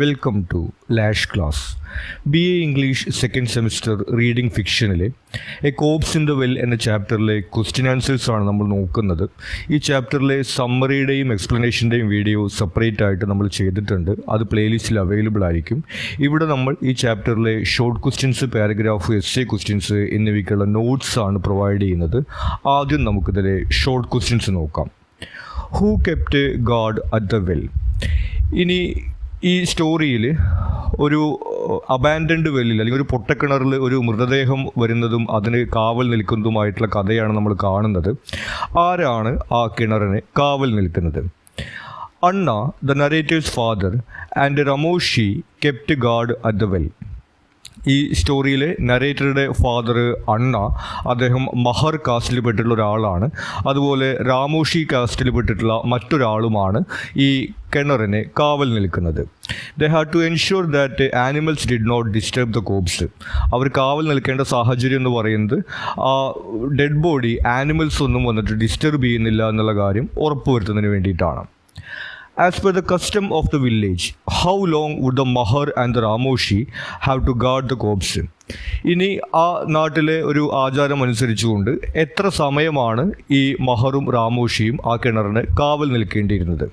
Welcome to Lash class. BA English second semester reading ഫിക്ഷനിലെ a corpse in the well എന്ന ചാപ്റ്ററിലെ question answers ആണ് നമ്മൾ നോക്കുന്നത്. ഈ ചാപ്റ്ററിലെ സമ്മറിയുടെയും എക്സ്പ്ലനേഷൻ്റെയും വീഡിയോ സെപ്പറേറ്റ് ആയിട്ട് നമ്മൾ ചെയ്തിട്ടുണ്ട്. അത് പ്ലേലിസ്റ്റിൽ അവൈലബിൾ ആയിരിക്കും. ഇവിടെ നമ്മൾ ഈ ചാപ്റ്ററിലെ short questions, paragraph, essay questions എന്നിവയ്ക്കുള്ള നോട്ട്സ് ആണ് പ്രൊവൈഡ് ചെയ്യുന്നത്. ആദ്യം നമുക്കിതിലെ ഷോർട്ട് ക്വസ്റ്റ്യൻസ് നോക്കാം. Who kept guard at the well? ഇനി ഈ സ്റ്റോറിയിൽ ഒരു അബാൻഡൻഡ് വെല്ലിൽ അല്ലെങ്കിൽ ഒരു പൊട്ടക്കിണറിൽ ഒരു മൃതദേഹം വരുന്നതും അതിന് കാവൽ നിൽക്കുന്നതുമായിട്ടുള്ള കഥയാണ് നമ്മൾ കാണുന്നത്. ആരാണ് ആ കിണറിന് കാവൽ നിൽക്കുന്നത്? Anna, the narrator's father, and Ramoshi kept guard at the well. ഈ സ്റ്റോറിയിലെ നരേറ്ററുടെ ഫാദർ അണ്ണ, അദ്ദേഹം മഹർ കാസ്റ്റിൽ പെട്ടിട്ടുള്ള ഒരാളാണ്. അതുപോലെ രാമോഷി കാസ്റ്റിൽ പെട്ടിട്ടുള്ള മറ്റൊരാളുമാണ് ഈ കിണറിന് കാവൽ നിൽക്കുന്നത്. They had to ensure that animals did not disturb the corpse. അവർ കാവൽ നിൽക്കേണ്ട സാഹചര്യം എന്ന് പറയുന്നത് ആ ഡെഡ് ബോഡി ആനിമൽസ് ഒന്നും വന്നിട്ട് ഡിസ്റ്റർബ് ചെയ്യുന്നില്ല എന്നുള്ള കാര്യം ഉറപ്പുവരുത്തുന്നതിന് വേണ്ടിയിട്ടാണ്. As per the custom of the village, how long would the Mahar and the Ramoshi have to guard the corpse? ഇനി ആ നാട്ടിലെ ഒരു ആചാരം അനുസരിച്ചുകൊണ്ട് എത്ര സമയമാണ് ഈ മഹറും രാമോഷിയും ആ കിണറിന് കാവൽ നിൽക്കേണ്ടിയിരുന്നത്?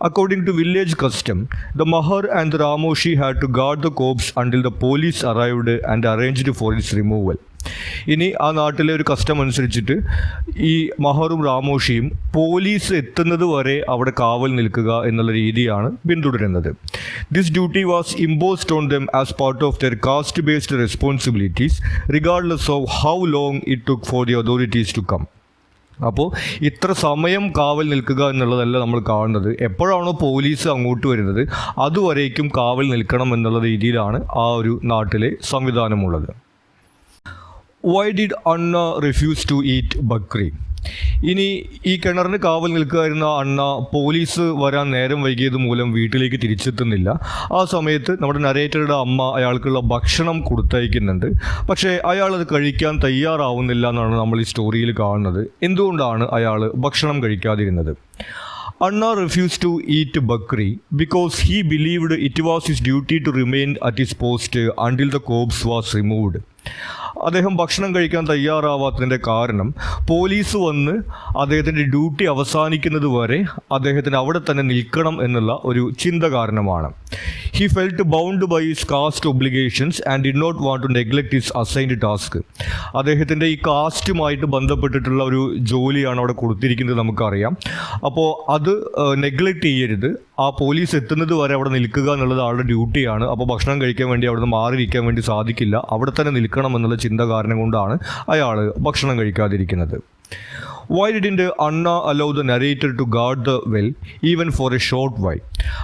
According to village custom, the Mahar and the Ramoshi had to guard the corpse until the police arrived and arranged for its removal. ഇനി ആ നാട്ടിലെ ഒരു കസ്റ്റം അനുസരിച്ചിട്ട് ഈ മഹറും രാമോഷിയും പോലീസ് എത്തുന്നത് വരെ അവിടെ കാവൽ നിൽക്കുക എന്നുള്ള രീതിയാണ് പിന്തുടരുന്നത്. This duty was imposed on them as part of their caste based responsibilities regardless of how long it took for the authorities to come. അപ്പോൾ ഇത്ര സമയം കാവൽ നിൽക്കുക എന്നുള്ളതല്ല നമ്മൾ കാണുന്നത്. എപ്പോഴാണോ പോലീസ് അങ്ങോട്ട് വരുന്നത് അതുവരേക്കും കാവൽ നിൽക്കണം എന്നുള്ള രീതിയിലാണ് ആ ഒരു നാട്ടിലെ സംവിധാനമുള്ളത്. Why did Anna refuse to eat bakri? ഇനി ഈ കിണറിന് കാവൽ നിൽക്കുകയായിരുന്ന അണ്ണ പോലീസ് വരാൻ നേരം വൈകിയത് മൂലം വീട്ടിലേക്ക് തിരിച്ചെത്തുന്നില്ല. ആ സമയത്ത് നമ്മുടെ നരേറ്ററുടെ അമ്മ അയാൾക്കുള്ള ഭക്ഷണം കൊടുത്തയക്കുന്നുണ്ട്. പക്ഷേ അയാൾ അത് കഴിക്കാൻ തയ്യാറാവുന്നില്ല എന്നാണ് നമ്മൾ ഈ സ്റ്റോറിയിൽ കാണുന്നത്. എന്തുകൊണ്ടാണ് അയാൾ ഭക്ഷണം കഴിക്കാതിരുന്നത്? Anna refused to eat bakri because he believed it was his duty to remain at his post until the corpse was removed. അദ്ദേഹം ഭക്ഷണം കഴിക്കാൻ തയ്യാറാവാത്തതിൻ്റെ കാരണം പോലീസ് വന്ന് അദ്ദേഹത്തിൻ്റെ ഡ്യൂട്ടി അവസാനിക്കുന്നത് വരെ അദ്ദേഹത്തിന് അവിടെ തന്നെ നിൽക്കണം എന്നുള്ള ഒരു ചിന്ത കാരണമാണ്. He felt bound by his caste obligations and did not want to neglect his assigned task. അദ്ദേഹത്തിൻ്റെ ഈ കാസ്റ്റുമായിട്ട് ബന്ധപ്പെട്ടിട്ടുള്ള ഒരു ജോലിയാണ് അവിടെ കൊടുത്തിരിക്കുന്നത്, നമുക്കറിയാം. അപ്പോൾ അത് നെഗ്ലക്റ്റ് ചെയ്യരുത്. ആ പോലീസ് എത്തുന്നത് വരെ അവിടെ നിൽക്കുക എന്നുള്ളത് ആളുടെ ഡ്യൂട്ടിയാണ്. അപ്പോൾ ഭക്ഷണം കഴിക്കാൻ വേണ്ടി അവിടെ നിന്ന് മാറിയിരിക്കാൻ വേണ്ടി സാധിക്കില്ല, അവിടെ തന്നെ നിൽക്കണം എന്നുള്ള ചിന്ത കാരണം കൊണ്ടാണ് അയാൾ ഭക്ഷണം കഴിക്കാതിരിക്കുന്നത്. Why didn't Anna allow the narrator to guard the well even for a short while?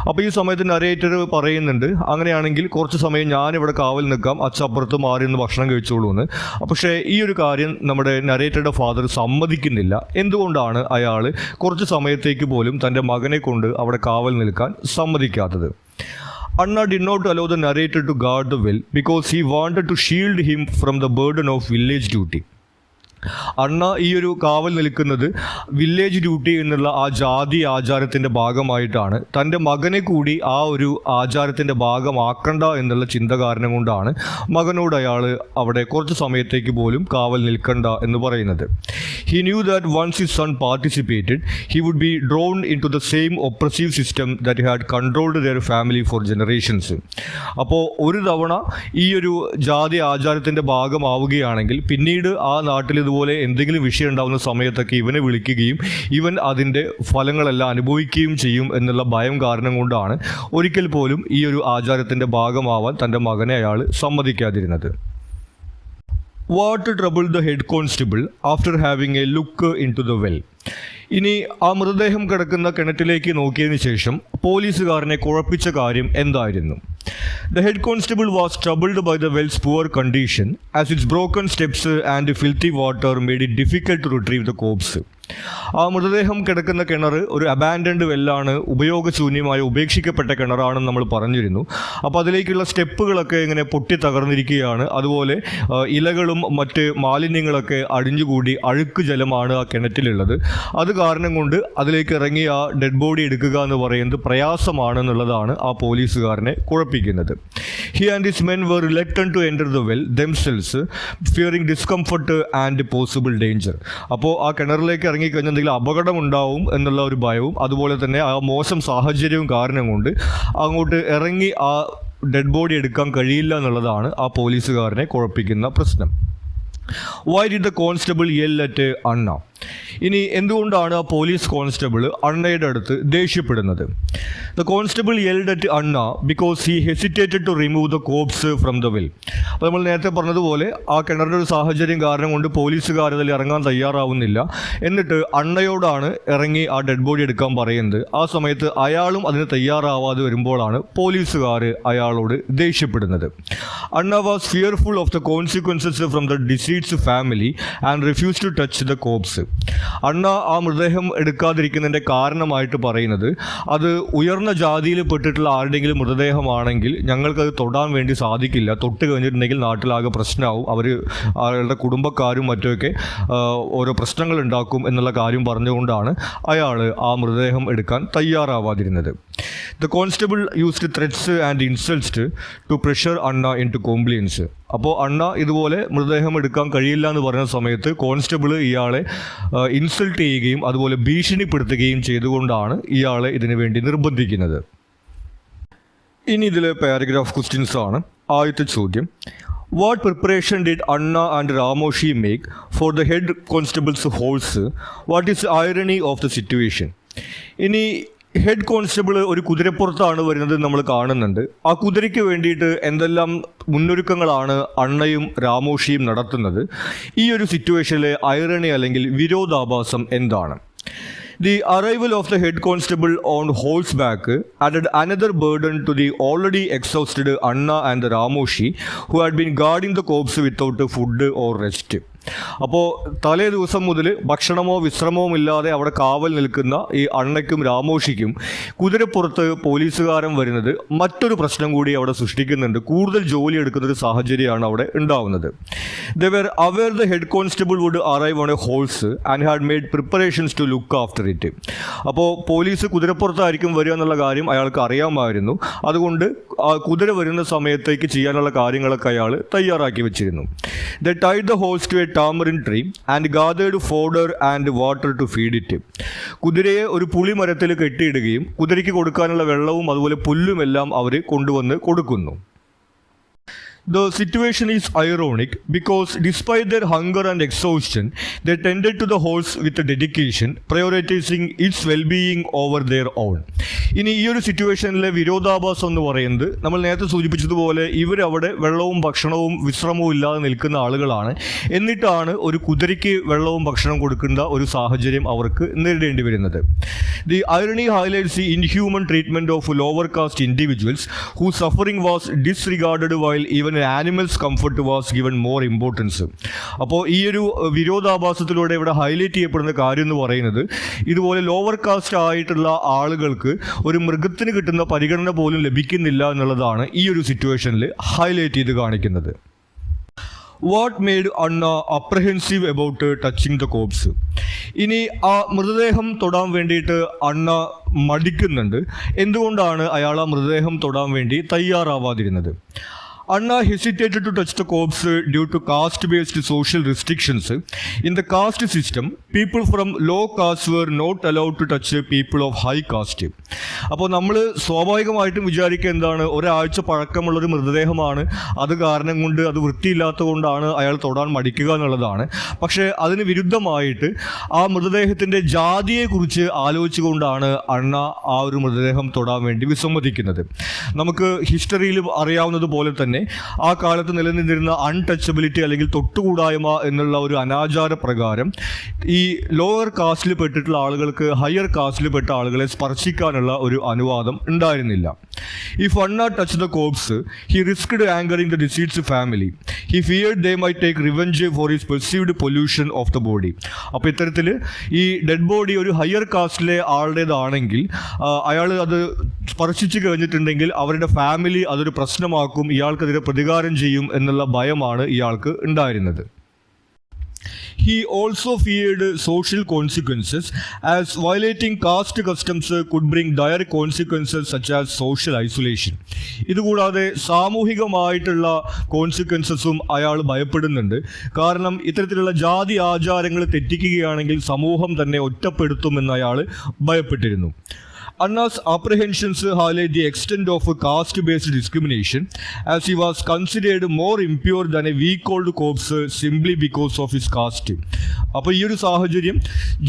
അപ്പോൾ ഈ സമയത്ത് നരേറ്റർ പറയുന്നുണ്ട്, അങ്ങനെയാണെങ്കിൽ കുറച്ച് സമയം ഞാനിവിടെ കാവൽ നിൽക്കാം, അച്ചപ്പുറത്ത് മാറി നിന്ന് ഭക്ഷണം കഴിച്ചോളൂ എന്ന്. പക്ഷേ ഈ ഒരു കാര്യം നമ്മുടെ നരേറ്ററുടെ ഫാദർ സമ്മതിക്കുന്നില്ല. എന്തുകൊണ്ടാണ് അയാൾ കുറച്ച് സമയത്തേക്ക് പോലും തൻ്റെ മകനെ കൊണ്ട് അവിടെ കാവൽ നിൽക്കാൻ സമ്മതിക്കാത്തത്? Anna did not allow the narrator to guard the well because he wanted to shield him from the burden of village duty. അണ്ണ ഈ ഒരു കാവൽ നിൽക്കുന്നത് വില്ലേജ് ഡ്യൂട്ടി എന്നുള്ള ആ ജാതി ആചാരത്തിൻ്റെ ഭാഗമായിട്ടാണ്. തൻ്റെ മകനെ കൂടി ആ ഒരു ആചാരത്തിൻ്റെ ഭാഗമാക്കണ്ട എന്നുള്ള ചിന്ത കാരണം കൊണ്ടാണ് മകനോട് അയാൾ അവിടെ കുറച്ച് സമയത്തേക്ക് പോലും കാവൽ നിൽക്കണ്ട എന്ന് പറയുന്നത്. He knew that once his son participated he would be drawn into the same oppressive system that had controlled their family for generations. അപ്പോൾ ഒരു തവണ ഈ ഒരു ജാതി ആചാരത്തിൻ്റെ ഭാഗമാവുകയാണെങ്കിൽ പിന്നീട് ആ നാട്ടിൽ ഇതുപോലെ എന്തെങ്കിലും വിഷയം ഉണ്ടാകുന്ന സമയത്തൊക്കെ ഇവനെ വിളിക്കുകയും ഇവൻ അതിൻ്റെ ഫലങ്ങളെല്ലാം അനുഭവിക്കുകയും ചെയ്യും എന്നുള്ള ഭയം കാരണം കൊണ്ടാണ് ഒരിക്കൽ പോലും ഈ ഒരു ആചാരത്തിൻ്റെ ഭാഗമാവാൻ തൻ്റെ മകനെ അയാൾ സമ്മതിക്കാതിരുന്നത്. What troubled the head constable after having a look into the well? ഇനി ആ മൃതദേഹം കിടക്കുന്ന കിണറ്റിലേക്ക് നോക്കിയതിന് ശേഷം പോലീസുകാരനെ കുഴപ്പിച്ച കാര്യം എന്തായിരുന്നു? The head constable was troubled by the well's poor condition as its broken steps and filthy water made it difficult to retrieve the corpse. ആ മൃതദേഹം കിടക്കുന്ന കിണർ ഒരു അബാൻഡൻഡ് വെല്ലാണ്, ഉപയോഗശൂന്യമായ ഉപേക്ഷിക്കപ്പെട്ട കിണറാണെന്ന് നമ്മൾ പറഞ്ഞിരുന്നു. അപ്പോൾ അതിലേക്കുള്ള സ്റ്റെപ്പുകളൊക്കെ ഇങ്ങനെ പൊട്ടി തകർന്നിരിക്കുകയാണ്. അതുപോലെ ഇലകളും മറ്റ് മാലിന്യങ്ങളൊക്കെ അടിഞ്ഞുകൂടി അഴുക്ക് ജലമാണ് ആ കിണറ്റിലുള്ളത്. അത് കാരണം കൊണ്ട് അതിലേക്ക് ഇറങ്ങി ആ ഡെഡ് ബോഡി എടുക്കുക എന്ന് പറയുന്നത് പ്രയാസമാണെന്നുള്ളതാണ് ആ പോലീസുകാരനെ കുഴപ്പിക്കുന്നത്. He and his men were reluctant to enter the well themselves, fearing discomfort and possible danger. അപ്പോൾ ആ കിണറിലേക്ക് ഇറങ്ങിക്കഴിഞ്ഞാൽ എന്തെങ്കിലും അപകടം ഉണ്ടാവും എന്നുള്ള ഒരു ഭയവും അതുപോലെ തന്നെ ആ മോശം സാഹചര്യവും കാരണം കൊണ്ട് അങ്ങോട്ട് ഇറങ്ങി ആ ഡെഡ് ബോഡി എടുക്കാൻ കഴിയില്ല എന്നുള്ളതാണ് ആ പോലീസുകാരനെ കുഴപ്പിക്കുന്ന പ്രശ്നം. Why did the constable yell at Anna? ഇനി എന്തുകൊണ്ടാണ് ആ പോലീസ് കോൺസ്റ്റബിൾ അണ്ണയുടെ അടുത്ത് ദേഷ്യപ്പെടുന്നത്? The constable yelled at Anna because he hesitated to remove the corpse from the well. അപ്പോൾ നമ്മൾ നേരത്തെ പറഞ്ഞതുപോലെ ആ കിണറിൻ്റെ ഒരു സാഹചര്യം കാരണം കൊണ്ട് പോലീസുകാർ അതിൽ ഇറങ്ങാൻ തയ്യാറാവുന്നില്ല. എന്നിട്ട് അണ്ണയോടാണ് ഇറങ്ങി ആ ഡെഡ് ബോഡി എടുക്കാൻ പറയുന്നത്. ആ സമയത്ത് അയാളും അതിന് തയ്യാറാവാതെ വരുമ്പോഴാണ് പോലീസുകാർ അയാളോട് ദേഷ്യപ്പെടുന്നത്. Anna was fearful of the consequences from the deceased's family and refuse to touch the corpse. Anna ആ മൃതദേഹം എടുക്കാതിരിക്കുന്നതിൻ്റെ കാരണമായിട്ട് പറയുന്നത്, അത് ഉയർന്ന ജാതിയിൽ പെട്ടിട്ടുള്ള ആരുടെയെങ്കിലും മൃതദേഹമാണെങ്കിൽ ഞങ്ങൾക്കത് തൊടാൻ വേണ്ടി സാധിക്കില്ല, തൊട്ട് കഴിഞ്ഞിട്ടുണ്ടെങ്കിൽ നാട്ടിലാകെ പ്രശ്നമാവും, അവരുടെ കുടുംബക്കാരും മറ്റുമൊക്കെ ഓരോ പ്രശ്നങ്ങൾ ഉണ്ടാക്കും എന്നുള്ള കാര്യം പറഞ്ഞുകൊണ്ടാണ് അയാൾ ആ മൃതദേഹം എടുക്കാൻ തയ്യാറാവാതിരുന്നത്. The constable used threats and insults to pressure Anna into compliance. അപ്പോൾ അണ്ണ ഇതുപോലെ മൃതദേഹം എടുക്കാൻ കഴിയില്ല എന്ന് പറയുന്ന സമയത്ത് കോൺസ്റ്റബിൾ ഇയാളെ ഇൻസൾട്ട് ചെയ്യുകയും അതുപോലെ ഭീഷണിപ്പെടുത്തുകയും ചെയ്തുകൊണ്ടാണ് ഇയാളെ ഇതിനു വേണ്ടി നിർബന്ധിക്കുന്നത്. ഇനി ഇതിൽ പാരഗ്രാഫ് ക്വസ്റ്റ്യൻസ് ആണ്. ആദ്യത്തെ ചോദ്യം, what preparation did Anna and Ramoshi make for the head constable's horse? What is irony of the situation? ഇനി ഹെഡ് കോൺസ്റ്റബിൾ ഒരു കുതിരപ്പുറത്താണ് വരുന്നത് നമ്മൾ കാണുന്നുണ്ട്. ആ കുതിരയ്ക്ക് വേണ്ടിയിട്ട് എന്തെല്ലാം മുന്നൊരുക്കങ്ങളാണ് അണ്ണയും രാമോഷിയും നടത്തുന്നത്? ഈ ഒരു സിറ്റുവേഷനിലെ ഐറണി അല്ലെങ്കിൽ വിരോധാഭാസം എന്താണ്? The arrival of the head constable on horseback added another burden to the already exhausted Anna and Ramoshi, who had been guarding the corpse without food or rest. അപ്പോൾ തലേ ദിവസം മുതൽ ഭക്ഷണമോ വിശ്രമമോ ഇല്ലാതെ അവിടെ കാവൽ നിൽക്കുന്ന ഈ അണ്ണയ്ക്കും രാമോഷിക്കും കുതിരപ്പുറത്ത് പോലീസുകാരൻ വരുന്നത് മറ്റൊരു പ്രശ്നം കൂടി അവിടെ സൃഷ്ടിക്കുന്നുണ്ട്. കൂടുതൽ ജോലി എടുക്കുന്നൊരു സാഹചര്യമാണ് അവിടെ ഉണ്ടാവുന്നത്. They were aware the head constable would arrive on a horse and had made preparations to look after it. അപ്പോൾ പോലീസ് കുതിരപ്പുറത്തായിരിക്കും വരിക എന്നുള്ള കാര്യം അയാൾക്ക് അറിയാമായിരുന്നു. അതുകൊണ്ട് ആ കുതിര വരുന്ന സമയത്തേക്ക് ചെയ്യാനുള്ള കാര്യങ്ങളൊക്കെ അയാൾ തയ്യാറാക്കി വെച്ചിരുന്നു. They tied the horse to a tamarind tree and gathered fodder and water to feed it. കുതിരയെ ഒരു പുളിമരത്തിൽ കെട്ടിയിടുകയും കുതിരയ്ക്ക് കൊടുക്കാനുള്ള വെള്ളവും അതുപോലെ പുല്ലുമെല്ലാം അവർ കൊണ്ടുവന്ന് കൊടുക്കുന്നു. The situation is ironic because despite their hunger and exhaustion, they tended to the horse with dedication, prioritizing its well-being over their own. ഇനി ഈ ഒരു സിറ്റുവേഷനിലെ വിരോധാഭാസം എന്ന് പറയുന്നത് നമ്മൾ നേരത്തെ സൂചിപ്പിച്ചതുപോലെ ഇവരവിടെ വെള്ളവും ഭക്ഷണവും വിശ്രമവും ഇല്ലാതെ നിൽക്കുന്ന ആളുകളാണ്. എന്നിട്ടാണ് ഒരു കുതിരയ്ക്ക് വെള്ളവും ഭക്ഷണം കൊടുക്കേണ്ട ഒരു സാഹചര്യം അവർക്ക് നേരിടേണ്ടി വരുന്നത്. The irony highlights the inhuman treatment of lower caste individuals whose suffering was disregarded while even animals comfort was given more importance. അപ്പോൾ ഈ ഒരു വിരോധാഭാസത്തിലൂടെ ഇവിടെ ഹൈലൈറ്റ് ചെയ്യപ്പെടുന്ന കാര്യം എന്ന് പറയുന്നത് ഇതുപോലെ ലോവർ കാസ്റ്റ് ആയിട്ടുള്ള ആളുകൾക്ക് ഒരു മൃഗത്തിന് കിട്ടുന്ന പരിഗണന പോലും ലഭിക്കുന്നില്ല എന്നുള്ളതാണ് ഈ ഒരു സിറ്റുവേഷനിൽ ഹൈലൈറ്റ് ചെയ്ത് കാണിക്കുന്നത്. വാട്ട് മെയ്ഡ് അണ്ണ അപ്രഹെൻസീവ് അബൌട്ട് ടച്ചിങ് ദ കോപ്സ്? ഇനി ആ മൃതദേഹം തൊടാൻ വേണ്ടിയിട്ട് അണ്ണ മടിക്കുന്നുണ്ട്. എന്തുകൊണ്ടാണ് അയാൾ ആ മൃതദേഹം തൊടാൻ വേണ്ടി തയ്യാറാവാതിരുന്നത്? Anna hesitated to touch the corpse due to caste-based social restrictions. In the caste system, people from low caste were not allowed to touch people of high caste. അപ്പോൾ നമ്മൾ സ്വാഭാവികമായിട്ടും വിചാരിക്കുക എന്താണ്, ഒരാഴ്ച പഴക്കമുള്ളൊരു മൃതദേഹമാണ്, അത് കാരണം കൊണ്ട് അത് വൃത്തിയില്ലാത്ത കൊണ്ടാണ് അയാൾ തൊടാൻ മടിക്കുക എന്നുള്ളതാണ്. പക്ഷേ അതിന് വിരുദ്ധമായിട്ട് ആ മൃതദേഹത്തിൻ്റെ ജാതിയെക്കുറിച്ച് ആലോചിച്ചുകൊണ്ടാണ് അണ്ണ ആ ഒരു മൃതദേഹം തൊടാൻ വേണ്ടി വിസമ്മതിക്കുന്നത്. നമുക്ക് ഹിസ്റ്ററിയിൽ അറിയാവുന്നതുപോലെ തന്നെ ആ കാലത്ത് നിലനിന്നിരുന്ന അൺടച്ചബിലിറ്റി അല്ലെങ്കിൽ തൊട്ടുകൂടായ്മ എന്നുള്ള ഒരു അനാചാര പ്രകാരം ഈ ലോവർ കാസ്റ്റിൽ പെട്ടിട്ടുള്ള ആളുകൾക്ക് ഹയർ കാസ്റ്റിൽ പെട്ട ആളുകളെ സ്പർശിക്കാനുള്ള ഒരു അനുവാദം ഉണ്ടായിരുന്നില്ല. If Anna touched the corpse, he risked angering the deceased family. He feared they might take revenge for his perceived pollution of the body. അപ്പോൾ ഇത്തരത്തിൽ ഈ ഡെഡ് ബോഡി ഒരു ഹയർ കാസ്റ്റിലെ ആളുടേതാണെങ്കിൽ അയാൾ അത് സ്പർശിച്ചു കഴിഞ്ഞിട്ടുണ്ടെങ്കിൽ അവരുടെ ഫാമിലി അതൊരു പ്രശ്നമാക്കും, ഇയാൾക്കെതിരെ പ്രതികാരം ചെയ്യും എന്നുള്ള ഭയമാണ് ഇയാൾക്ക് ഉണ്ടായിരുന്നത്. He also feared social consequences, as violating caste customs could bring dire consequences such as social isolation. ഇതുകൂടാതെ സാമൂഹികമായിട്ടുള്ള കോൺസിക്വൻസസും അയാൾ ഭയപ്പെടുന്നുണ്ട്. കാരണം ഇത്തരത്തിലുള്ള ജാതി ആചാരങ്ങൾ തെറ്റിക്കുകയാണെങ്കിൽ സമൂഹം തന്നെ ഒറ്റപ്പെടുത്തുമെന്ന് അയാൾ ഭയപ്പെട്ടിരുന്നു. Anna's apprehensions highlight the extent of caste-based discrimination, as he was considered more impure than a weak-old corpse simply because of his caste. അപ്പോൾ ഈ ഒരു സാഹചര്യം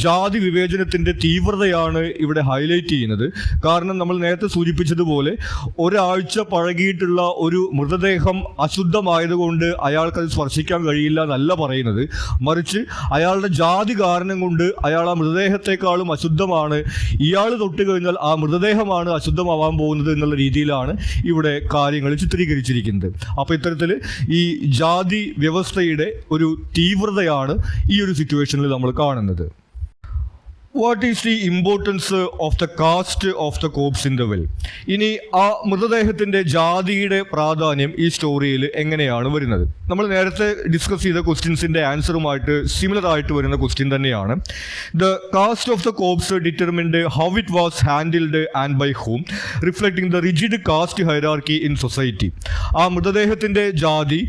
ജാതി വിവേചനത്തിൻ്റെ തീവ്രതയാണ് ഇവിടെ ഹൈലൈറ്റ് ചെയ്യുന്നത്. കാരണം നമ്മൾ നേരത്തെ സൂചിപ്പിച്ചതുപോലെ ഒരാഴ്ച പഴകിയിട്ടുള്ള ഒരു മൃതദേഹം അശുദ്ധമായതുകൊണ്ട് അയാൾക്കത് സ്പർശിക്കാൻ കഴിയില്ല എന്നല്ല പറയുന്നത്. മറിച്ച് അയാളുടെ ജാതി കാരണം കൊണ്ട് അയാൾ ആ മൃതദേഹത്തെക്കാളും അശുദ്ധമാണ്, ഇയാൾ തൊട്ട് കഴിഞ്ഞാൽ ആ മൃതദേഹമാണ് അശുദ്ധമാവാൻ പോകുന്നത് എന്നുള്ള രീതിയിലാണ് ഇവിടെ കാര്യങ്ങൾ ചിത്രീകരിച്ചിരിക്കുന്നത്. അപ്പോൾ ഇത്തരത്തിൽ ഈ ജാതി വ്യവസ്ഥയുടെ ഒരു തീവ്രതയാണ് ഈ ഒരു സിറ്റുവേഷനിൽ നമ്മൾ കാണുന്നത്. What is the importance of the caste of the corpse in the well? ഇനി ആ മൃതദേഹത്തിൻ്റെ ജാതിയുടെ പ്രാധാന്യം ഈ സ്റ്റോറിയിൽ എങ്ങനെയാണ് വരുന്നത്? നമ്മൾ നേരത്തെ ഡിസ്കസ് ചെയ്ത ക്വസ്റ്റ്യൻസിൻ്റെ ആൻസറുമായിട്ട് സിമിലർ ആയിട്ട് വരുന്ന ക്വസ്റ്റ്യൻ തന്നെയാണ്. The caste of the corpse determined how it was handled and by whom, reflecting the rigid caste hierarchy in society. ആ മൃതദേഹത്തിൻ്റെ ജാതി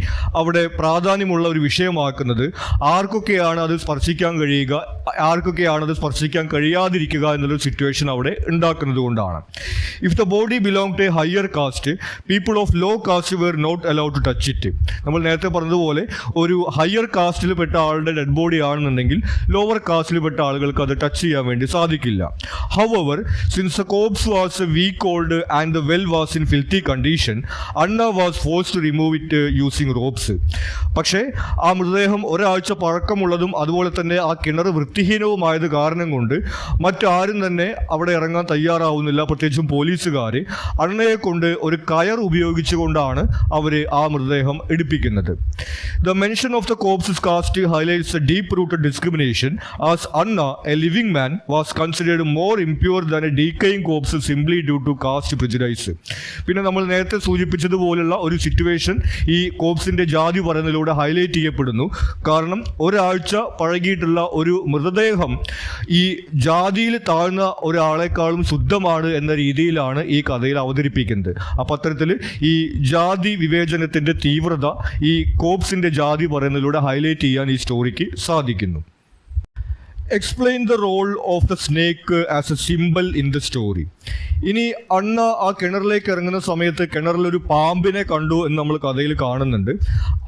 അവിടെ പ്രാധാന്യമുള്ള ഒരു വിഷയമാക്കുന്നത് ആർക്കൊക്കെയാണ് അത് സ്പർശിക്കാൻ കഴിയുക, ആർക്കൊക്കെയാണ് അത് സ്പർശിക്കാൻ കഴിയാതിരിക്കുക എന്നുള്ളൊരു സിറ്റുവേഷൻ അവിടെ ഉണ്ടാക്കുന്നത് കൊണ്ടാണ്. If the body belong to a higher caste, people of low caste were not allowed to touch it. നമ്മൾ നേരത്തെ പറഞ്ഞതുപോലെ ഒരു ഹയർ കാസ്റ്റിൽ പെട്ട ആളുടെ ഡെഡ് ബോഡി ആണെന്നുണ്ടെങ്കിൽ ലോവർ കാസ്റ്റിൽ പെട്ട ആളുകൾക്ക് അത് ടച്ച് ചെയ്യാൻ വേണ്ടി സാധിക്കില്ല. However, since the corpse was week old and the well was in filthy condition, Anna was forced to remove it using ropes. പക്ഷേ ആ മൃതദേഹം ഒരാഴ്ച പഴക്കമുള്ളതും അതുപോലെ തന്നെ ആ കിണർ വൃത്തിഹീനവുമായത് കാരണം കൊണ്ട് മറ്റാരും തന്നെ അവിടെ ഇറങ്ങാൻ തയ്യാറാവുന്നില്ല, പ്രത്യേകിച്ചും പോലീസുകാർ. അണ്ണയെ കൊണ്ട് ഒരു കയർ ഉപയോഗിച്ചുകൊണ്ടാണ് അവർ ആ മൃതദേഹം എടുപ്പിക്കുന്നത്. The mention of the corpse caste highlights a deep rooted discrimination, as Anna a living man was considered more impure than a decaying corpse simply due to caste prejudice. പിന്നെ നമ്മൾ നേരത്തെ സൂചിപ്പിച്ചതുപോലുള്ള ഒരു സിറ്റുവേഷൻ ഈ കോപ്സിൻ്റെ ജാതി പറയുന്നതിലൂടെ ഹൈലൈറ്റ് ചെയ്യപ്പെടുന്നു. കാരണം ഒരാഴ്ച പഴകിയിട്ടുള്ള ഒരു മൃതദേഹം ഈ ജാതിയിൽ താഴ്ന്ന ഒരാളെക്കാളും ശുദ്ധമാണ് എന്ന രീതിയിലാണ് ഈ കഥയിൽ അവതരിപ്പിക്കുന്നത്. അപ്പം അത്തരത്തിൽ ഈ ജാതി വിവേചനത്തിൻ്റെ തീവ്രത ഈ കോപ്സിൻ്റെ ജാതി പറയുന്നതിലൂടെ ഹൈലൈറ്റ് ചെയ്യാൻ ഈ സ്റ്റോറിക്ക് സാധിക്കുന്നു. Explain the role of the snake as a symbol in the story. ഇനി അണ്ണ ആ കിണറിലേക്ക് ഇറങ്ങുന്ന സമയത്ത് കിണറിലൊരു പാമ്പിനെ കണ്ടു എന്ന് നമ്മൾ കഥയിൽ കാണുന്നുണ്ട്.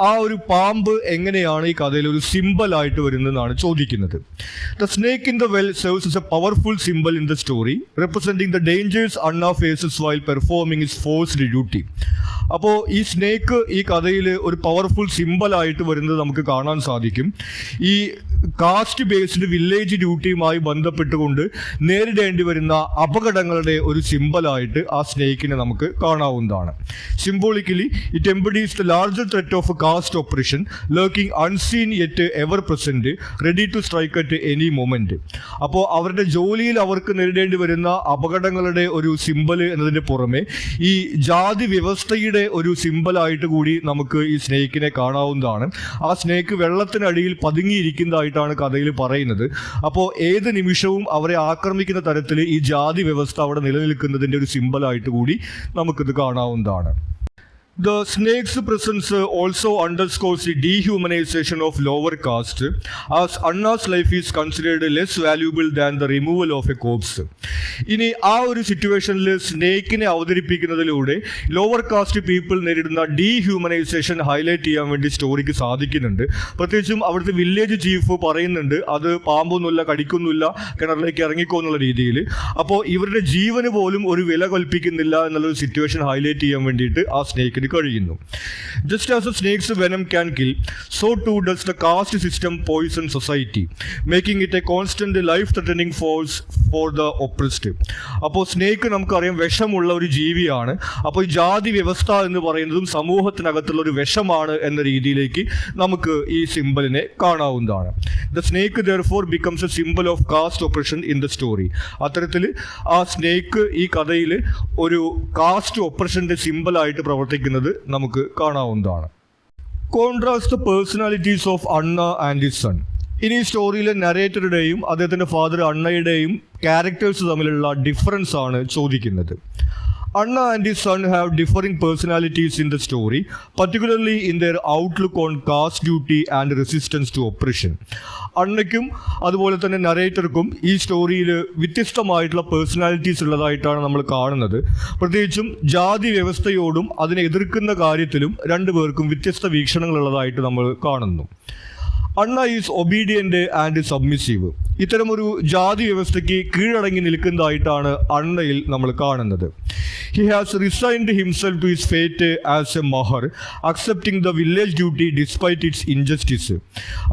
ആ ഒരു പാമ്പ് എങ്ങനെയാണ് ഈ കഥയിൽ ഒരു സിംബലായിട്ട് വരുന്നതെന്നാണ് ചോദിക്കുന്നത്. The snake in the well serves as a powerful symbol in the story, representing the dangers Anna faces while performing his forced duty. അപ്പോൾ ഈ സ്നേക്ക് ഈ കഥയിൽ ഒരു പവർഫുൾ സിംബലായിട്ട് വരുന്നത് നമുക്ക് കാണാൻ സാധിക്കും. ഈ കാസ്റ്റ് ബേസ്ഡ് വില്ലേജ് ഡ്യൂട്ടിയുമായി ബന്ധപ്പെട്ടുകൊണ്ട് നേരിടേണ്ടി വരുന്ന അപകടങ്ങളുടെ ഒരു സിംബലായിട്ട് ആ സ്നേക്കിനെ നമുക്ക് കാണാവുന്നതാണ്. Symbolically it embodies the larger threat of caste oppression lurking unseen yet ever present, ready to strike at any moment. അപ്പോൾ അവരുടെ ജോലിയിൽ അവർക്ക് നേരിടേണ്ടി വരുന്ന അപകടങ്ങളുടെ ഒരു സിംബൽ എന്നതിന് പുറമെ ഈ ജാതി വ്യവസ്ഥയുടെ ഒരു സിംബലായിട്ട് കൂടി നമുക്ക് ഈ സ്നേക്കിനെ കാണാവുന്നതാണ്. ആ സ്നേക്ക് വെള്ളത്തിനടിയിൽ പതുങ്ങിയിരിക്കുന്നതായിട്ടാണ് കഥയിൽ പറയുന്നത്. അപ്പോൾ ഏത് നിമിഷവും അവരെ ആക്രമിക്കുന്ന തരത്തിൽ ഈ ജാതി വ്യവസ്ഥ അവിടെ നിലനിൽക്കുന്നതിൻ്റെ ഒരു സിംബലായിട്ട് കൂടി നമുക്കിത് കാണാവുന്നതാണ്. The snake's presence also underscores the dehumanization of lower caste, as Anna's life is considered less valuable than the removal of a corpse. ഇനി ആ ഒരു സിറ്റുവേഷനിൽ സ്നേക്കിനെ അവതരിപ്പിക്കുന്നതിലൂടെ ലോവർ കാസ്റ്റ് പീപ്പിൾ നേരിടുന്ന ഡീഹ്യൂമനൈസേഷൻ ഹൈലൈറ്റ് ചെയ്യാൻ വേണ്ടി സ്റ്റോറിക്ക് സാധിക്കുന്നുണ്ട്. പ്രത്യേകിച്ചും അവിടുത്തെ വില്ലേജ് ചീഫ് പറയുന്നുണ്ട് അത് പാമ്പൊന്നുമില്ല, കടിക്കൊന്നുമില്ല, കിണറിലേക്ക് ഇറങ്ങിക്കോ എന്നുള്ള രീതിയിൽ. അപ്പോൾ ഇവരുടെ ജീവന് പോലും ഒരു വില കൽപ്പിക്കുന്നില്ല എന്നുള്ളൊരു സിറ്റുവേഷൻ ഹൈലൈറ്റ് ചെയ്യാൻ വേണ്ടിയിട്ട് ആ സ്നേക്കിന് കഴിയുന്നു. Just as a snake's venom can kill, so too does the caste system poison society, making it a constant life threatening force for the oppressed. അപ്പോൾ സ്നേക്ക് നമുക്കറിയാം വിഷമുള്ള ഒരു ജീവിയാണ്. അപ്പോൾ ഈ ജാതി വ്യവസ്ഥ എന്ന് പറയുന്നതും സമൂഹത്തിനകത്തുള്ള ഒരു വിഷമാണ് എന്ന രീതിയിലേക്ക് നമുക്ക് ഈ സിംബലിനെ കാണാവുന്നതാണ്. The snake therefore becomes A symbol of caste oppression in the story. അത്തരത്തിൽ ആ സ്നേക്ക് ഈ കഥയിൽ ഒരു കാസ്റ്റ് ഒപ്രഷൻ്റെ സിംബലായിട്ട് പ്രവർത്തിക്കുന്നത് നമുക്ക് കാണാവുന്നതാണ്. കോൺട്രാസ്റ്റ് ദ പേഴ്സണാലിറ്റീസ് ഓഫ് അണ്ണ ആൻഡ് ഹിസ് സൺ. ഇനി ഈ സ്റ്റോറിയിലെ നരേറ്ററുടെയും അദ്ദേഹത്തിൻ്റെ ഫാദർ അണ്ണയുടെയും ക്യാരക്ടേഴ്സ് തമ്മിലുള്ള ഡിഫറൻസ് ആണ് ചോദിക്കുന്നത്. Anna and his son have differing personalities in the story, particularly in their outlook on caste duty and resistance to oppression. അണ്ണയ്ക്കും അതുപോലെ തന്നെ നരേറ്റർക്കും ഈ സ്റ്റോറിയിൽ വ്യത്യസ്തമായിട്ടുള്ള പേഴ്സണാലിറ്റീസ് ഉള്ളതായിട്ടാണ് നമ്മൾ കാണുന്നത്. പ്രത്യേകിച്ചും ജാതി വ്യവസ്ഥയോടും അതിനെ എതിർക്കുന്ന കാര്യത്തിലും രണ്ടുപേർക്കും വ്യത്യസ്ത വീക്ഷണങ്ങളുള്ളതായിട്ട് നമ്മൾ കാണുന്നു. അണ്ണ ഈസ് ഒബീഡിയൻ്റ് ആൻഡ് സബ്മിസീവ്. ഇത്തരമൊരു ജാതി വ്യവസ്ഥയ്ക്ക് കീഴടങ്ങി നിൽക്കുന്നതായിട്ടാണ് അണ്ണയിൽ നമ്മൾ കാണുന്നത്. He has resigned himself to his fate as a Mahar, accepting the village duty despite its injustice.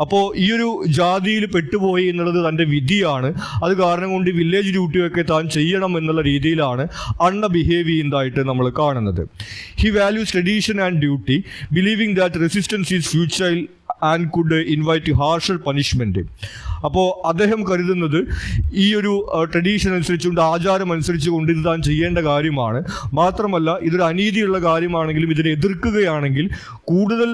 അപ്പോൾ ഈ ഒരു ജാതിയിൽ പെട്ടുപോയി എന്നുള്ളത് തൻ്റെ വിധിയാണ്, അത് കാരണം കൊണ്ട് വില്ലേജ് ഡ്യൂട്ടിയൊക്കെ താൻ ചെയ്യണം എന്നുള്ള രീതിയിലാണ് അണ്ണ ബിഹേവ് ചെയ്യുന്നതായിട്ട് നമ്മൾ കാണുന്നത്. He values tradition and duty, believing that resistance is futile and could invite harsher punishment. അപ്പോൾ അദ്ദേഹം കരുതുന്നത് ഈ ഒരു ട്രഡീഷൻ അനുസരിച്ചുകൊണ്ട്, ആചാരം അനുസരിച്ച് കൊണ്ട് ഇത് താൻ ചെയ്യേണ്ട കാര്യമാണ്. മാത്രമല്ല ഇതൊരു അനീതിയുള്ള കാര്യമാണെങ്കിലും ഇതിനെ എതിർക്കുകയാണെങ്കിൽ കൂടുതൽ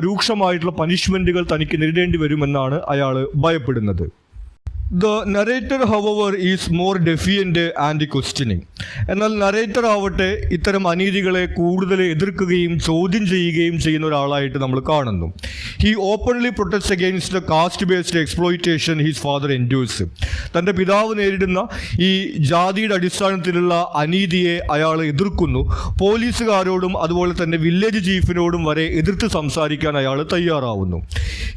രൂക്ഷമായിട്ടുള്ള പണിഷ്മെൻറ്റുകൾ തനിക്ക് നേരിടേണ്ടി വരുമെന്നാണ് അയാൾ ഭയപ്പെടുന്നത്. The narrator, however, is more defiant and questioning. എന്നാൽ നരേറ്റർ ആവട്ടെ ഇത്തരം അനീതികളെ കൂടുതൽ എതിർക്കുകയും ചോദ്യം ചെയ്യുകയും ചെയ്യുന്ന ഒരാളായിട്ട് നമ്മൾ കാണുന്നു. He openly protest against the caste based exploitation his father endures. തൻ്റെ പിതാവ് നേരിടുന്ന ഈ ജാതിയുടെ അടിസ്ഥാനത്തിലുള്ള അനീതിയെ അയാൾ എതിർക്കുന്നു. പോലീസുകാരോടും അതുപോലെ തന്നെ വില്ലേജ് ചീഫിനോടും വരെ എതിർത്ത് സംസാരിക്കാൻ അയാൾ തയ്യാറാവുന്നു.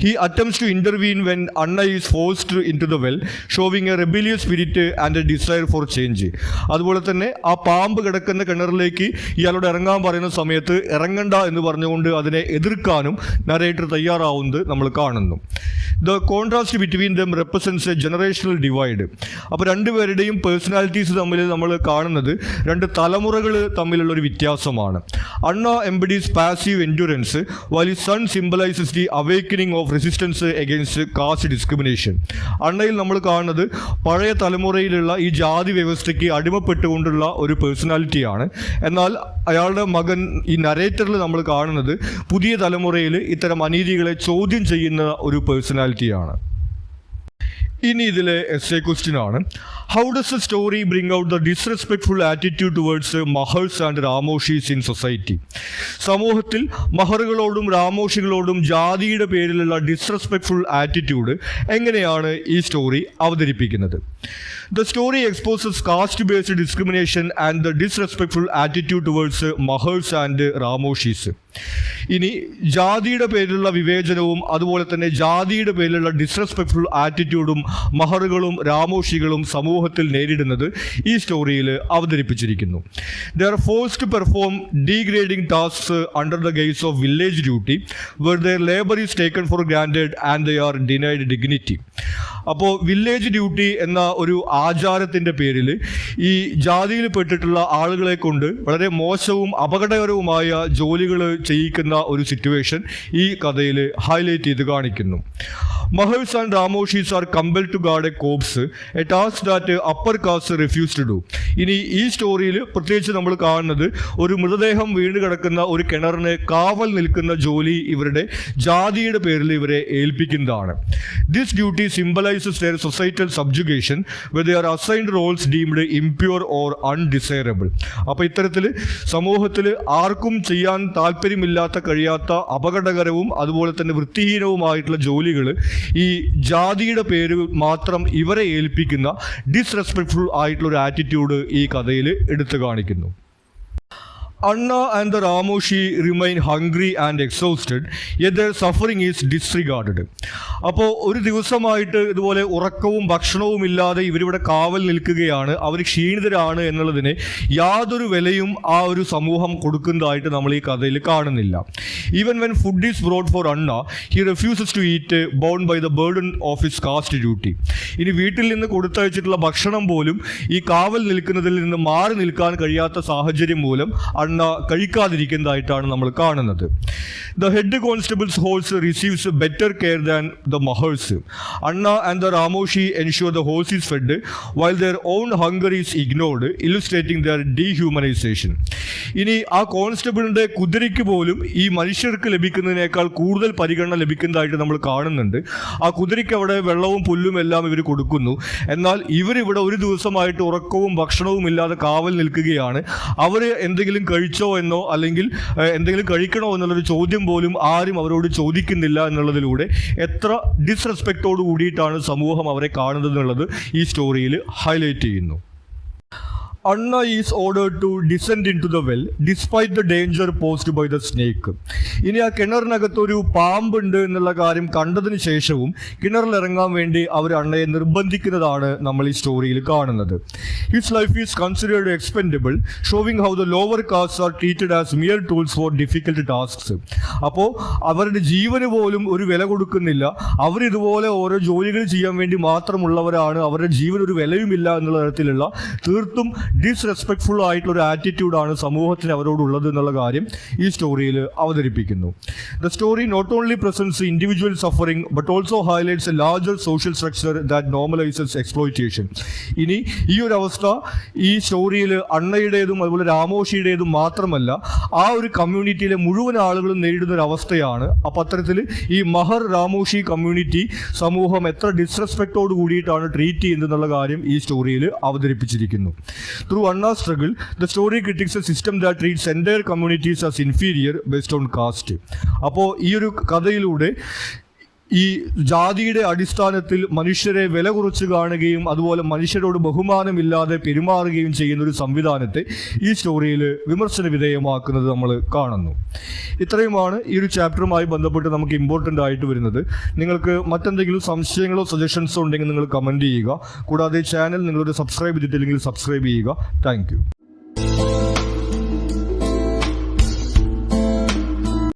He attempts to intervene when Anna is forced into the well, showing a rebellious spirit and a desire for change. അതുപോലെ തന്നെ ആ പാമ്പ് കിടക്കുന്ന കിണറിലേക്ക് ഇയാളോട് ഇറങ്ങാൻ പറയുന്ന സമയത്ത് ഇറങ്ങണ്ട എന്ന് പറഞ്ഞുകൊണ്ട് അതിനെ എതിർക്കാനും നരേറ്റർ തയ്യാറാവുന്നത് നമ്മൾ കാണുന്നു. The contrast between them represents A generational divide. അപ്പോൾ രണ്ടുപേരുടെയും പേഴ്സണാലിറ്റീസ് തമ്മിൽ നമ്മൾ കാണുന്നത് രണ്ട് തലമുറകൾ തമ്മിലുള്ളൊരു വ്യത്യാസമാണ്. Anna embodies passive endurance, while his son symbolizes the awakening of resistance against caste discrimination. അണ്ണയിൽ നമ്മൾ കാണുന്നത് പഴയ തലമുറയിലുള്ള ഈ ജാതി വ്യവസ്ഥയ്ക്ക് അടിമപ്പെട്ടുകൊണ്ടുള്ള ഒരു പേഴ്സണാലിറ്റിയാണ്. എന്നാൽ അയാളുടെ മകൻ ഈ നരേറ്ററിൽ നമ്മൾ കാണുന്നത് പുതിയ തലമുറയിൽ ഇത്തരം അനീതികളെ ചോദ്യം ചെയ്യുന്ന ഒരു പേഴ്സണാലിറ്റിയാണ്. ഇനി ഇതിലെ എസ്സേ ക്വസ്റ്റ്യൻ ആണ്, how does a story bring out the disrespectful attitude towards Mahars and Ramoshis in society. സമൂഹത്തിൽ മഹറുകളോടും രാമോഷികളോടും ജാതിയുടെ പേരിലുള്ള ഡിസ്റെസ്പെക്ട്ഫുൾ ആറ്റിറ്റ്യൂഡ് എങ്ങനെയാണ് ഈ സ്റ്റോറി അവതരിപ്പിക്കുന്നത്? The story exposes caste-based discrimination and the disrespectful attitude towards mahars and ramoshis. ഇനി ജാതിയുടെ പേരിലുള്ള വിവേചനവും അതുപോലെ തന്നെ ജാതിയുടെ പേരിലുള്ള ഡിസ്റെസ്പെക്ട്ഫുൾ ആറ്റിറ്റ്യൂഡും മഹറുകളും രാമോഷികളും സമൂഹത്തിൽ നേരിടുന്നത് ഈ സ്റ്റോറിയിൽ അവതരിപ്പിച്ചിരിക്കുന്നു. They are forced to perform degrading tasks under the guise of village duty, where their labor is taken for granted and they are denied dignity. അപ്പോൾ വില്ലേജ് ഡ്യൂട്ടി എന്ന ഒരു ആചാരത്തിൻ്റെ പേരിൽ ഈ ജാതിയിൽ പെട്ടിട്ടുള്ള ആളുകളെ കൊണ്ട് വളരെ മോശവും അപകടകരവുമായ ജോലികൾ ചെയ്യിക്കുന്ന ഒരു സിറ്റുവേഷൻ ഈ കഥയിൽ ഹൈലൈറ്റ് ചെയ്ത് കാണിക്കുന്നു. Mahars and Ramoshis are compelled to guard a corpse, a task that upper caste refused to do. ഇനി ഈ സ്റ്റോറിയിൽ പ്രത്യേകിച്ച് നമ്മൾ കാണുന്നത് ഒരു മൃതദേഹം വീണ് കിടക്കുന്ന ഒരു കിണറിന് കാവൽ നിൽക്കുന്ന ജോലി ഇവരുടെ ജാതിയുടെ പേരിൽ ഇവരെ ഏൽപ്പിക്കുന്നതാണ്. This duty symbolizes their societal subjugation, where they are assigned roles deemed impure or undesirable. അപ്പോൾ ഇത്തരത്തിൽ സമൂഹത്തിൽ ആർക്കും ചെയ്യാൻ താല്പര്യമില്ലാത്ത കഴിയാത്ത അപകടകരവും അതുപോലെ തന്നെ വൃത്തിഹീനവുമായിട്ടുള്ള ജോലികൾ ഈ ജാതിയുടെ പേര് മാത്രം ഇവരെ ഏൽപ്പിക്കുന്ന ഡിസ്റെസ്പെക്ട്ഫുൾ ആയിട്ടുള്ള ഒരു ആറ്റിറ്റ്യൂഡ് ഈ കഥയിൽ എടുത്തു കാണിക്കുന്നു. Anna and the Ramoshi remain hungry and exhausted, yet their suffering is disregarded. അപ്പോൾ ഒരു ദിവസമായിട്ട് ഇതുപോലെ ഉറക്കവും ഭക്ഷണവും ഇല്ലാതെ ഇവരിവിടെ കാവൽ നിൽക്കുകയാണ്, അവർ ക്ഷീണിതരാണ് എന്നുള്ളതിന് യാതൊരു വിലയും ആ ഒരു സമൂഹം കൊടുക്കുന്നതായിട്ട് നമ്മൾ ഈ കഥയിൽ കാണുന്നില്ല. Even when food is brought for Anna, he refuses to eat, bound by the burden of his caste duty. ഇനി വീട്ടിൽ നിന്ന് കൊടുത്തയച്ചിട്ടുള്ള ഭക്ഷണം പോലും ഈ കാവൽ നിൽക്കുന്നതിൽ നിന്ന് മാറി നിൽക്കാൻ കഴിയാത്ത സാഹചര്യം മൂലം അണ്ണ അണ്ണ കഴിക്കാതിരിക്കുന്നതായിട്ടാണ് നമ്മൾ കാണുന്നത്. The head constable's horse receives better care than the Mahars. Anna and the Ramoshi ensure the horse is fed while their own hunger is ignored, illustrating their dehumanisation. ഇനി ആ കോൺസ്റ്റബിളിൻ്റെ കുതിരയ്ക്ക് പോലും ഈ മനുഷ്യർക്ക് ലഭിക്കുന്നതിനേക്കാൾ കൂടുതൽ പരിഗണന ലഭിക്കുന്നതായിട്ട് നമ്മൾ കാണുന്നുണ്ട്. ആ കുതിരയ്ക്ക് അവിടെ വെള്ളവും പുല്ലും എല്ലാം ഇവർ കൊടുക്കുന്നു. എന്നാൽ ഇവരിവിടെ ഒരു ദിവസമായിട്ട് ഉറക്കവും ഭക്ഷണവും ഇല്ലാതെ കാവൽ നിൽക്കുകയാണ്. അവർ എന്തെങ്കിലും കഴിച്ചോ എന്നോ അല്ലെങ്കിൽ എന്തെങ്കിലും കഴിക്കണോ എന്നുള്ളൊരു ചോദ്യം പോലും ആരും അവരോട് ചോദിക്കുന്നില്ല എന്നുള്ളതിലൂടെ എത്ര ഡിസ്റെസ്പെക്റ്റോട് കൂടിയിട്ടാണ് സമൂഹം അവരെ കാണുന്നത് എന്നുള്ളത് ഈ സ്റ്റോറിയിൽ ഹൈലൈറ്റ് ചെയ്യുന്നു. Anna is ordered to descend into the well despite the danger posed by the snake. ഇനി ആ കിണറിനകത്തൊരു പാമ്പുണ്ട് എന്നുള്ള കാര്യം കണ്ടതിന് ശേഷവും കിണറിലിറങ്ങാൻ വേണ്ടി അവർ അണ്ണയെ നിർബന്ധിക്കുന്നതാണ് നമ്മൾ ഈ സ്റ്റോറിയിൽ കാണുന്നത്. His life is considered expendable, showing how the lower castes are treated as mere tools for difficult tasks. അപ്പോൾ അവരുടെ ജീവന് പോലും ഒരു വില കൊടുക്കുന്നില്ല. അവരിതുപോലെ ഓരോ ജോലികൾ ചെയ്യാൻ വേണ്ടി മാത്രമുള്ളവരാണ്. അവരുടെ ജീവൻ ഒരു വിലയുമില്ല എന്നുള്ള തരത്തിലുള്ള തീർത്തും ഡിസ്റെസ്പെക്ട്ഫുൾ ആയിട്ടുള്ള ഒരു ആറ്റിറ്റ്യൂഡാണ് സമൂഹത്തിന് അവരോടുള്ളത് എന്നുള്ള കാര്യം ഈ സ്റ്റോറിയിൽ അവതരിപ്പിക്കുന്നു. The story not only presents individual suffering but also highlights a larger social structure that normalises exploitation. ഇനി ഈ ഒരു അവസ്ഥ ഈ സ്റ്റോറിയിൽ അണ്ണയുടേതും അതുപോലെ രാമോഷിയുടേതും മാത്രമല്ല, ആ ഒരു കമ്മ്യൂണിറ്റിയിലെ മുഴുവൻ ആളുകളും നേരിടുന്ന ഒരു അവസ്ഥയാണ്. അപ്പം അത്തരത്തിൽ ഈ മഹർ രാമോഷി കമ്മ്യൂണിറ്റി സമൂഹം എത്ര ഡിസ്റെസ്പെക്റ്റോട് കൂടിയിട്ടാണ് ട്രീറ്റ് ചെയ്യുന്നത് എന്നുള്ള കാര്യം ഈ സ്റ്റോറിയിൽ അവതരിപ്പിച്ചിരിക്കുന്നു. Through Anna's struggle, the story critiques a system that treats entire communities as inferior based on caste. അപ്പോൾ ഈ ഒരു കഥയിലൂടെ ഈ ജാതിയുടെ അടിസ്ഥാനത്തിൽ മനുഷ്യരെ വില കുറച്ച് കാണുകയും അതുപോലെ മനുഷ്യരോട് ബഹുമാനമില്ലാതെ പെരുമാറുകയും ചെയ്യുന്ന ഒരു സംവിധാനത്തെ ഈ സ്റ്റോറിയിൽ വിമർശന വിധേയമാക്കുന്നത് നമ്മൾ കാണുന്നു. ഇത്രയുമാണ് ഈ ഒരു ചാപ്റ്ററുമായി ബന്ധപ്പെട്ട് നമുക്ക് ഇമ്പോർട്ടൻ്റ് ആയിട്ട് വരുന്നത്. നിങ്ങൾക്ക് മറ്റെന്തെങ്കിലും സംശയങ്ങളോ സജഷൻസോ ഉണ്ടെങ്കിൽ നിങ്ങൾ കമൻറ്റ് ചെയ്യുക. കൂടാതെ ചാനൽ നിങ്ങളൊരു സബ്സ്ക്രൈബ് ചെയ്തിട്ടില്ലെങ്കിൽ സബ്സ്ക്രൈബ് ചെയ്യുക. Thank you.